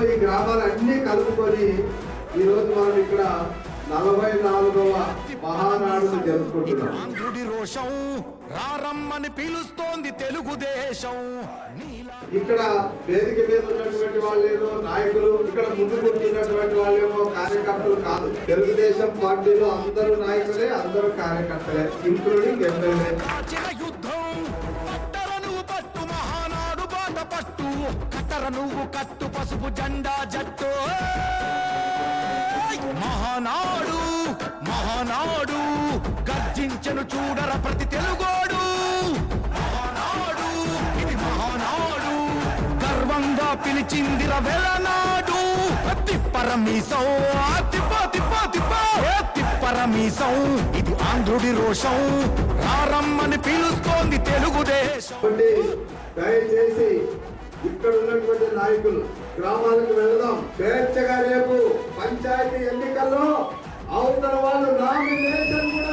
ఈ గ్రామాలన్నీ కలుపుకొని ఈ రోజు మనం ఇక్కడ 44వ మహానాడును జరుపుకుంటున్నాం. పిలుస్తోంది తెలుగుదేశం. ఇక్కడ వేదిక మీద ఉన్నటువంటి వాళ్ళేమో నాయకులు, ఇక్కడ ముందు కూర్చున్నటువంటి వాళ్ళేమో కార్యకర్తలు కాదు. తెలుగుదేశం పార్టీలో అందరూ నాయకులే, అందరూ కార్యకర్తలే, ఇంక్లూడింగ్ ఎమ్మెల్యే. నువ్వు కట్టు పసుపు జెండా జట్టు మహానాడు మహానాడు గర్జించను చూడర ప్రతి తెలుగోడు. మహానాడు ఇది మహానాడు గర్వంగా పిలిచిందిర వెలనాడు. తిప్పరమీసం తిప్పరమీసం ఇది ఆంధ్రుడి రోషం. రారమ్మని పిలుస్తోంది తెలుగుదేశం. దయచేసి ఇక్కడ ఉన్నటువంటి నాయకులు గ్రామాలకు వెళదాం. స్వేచ్ఛగా రేపు పంచాయతీ ఎన్నికల్లో అవతల వాళ్ళు నామినేషన్ కూడా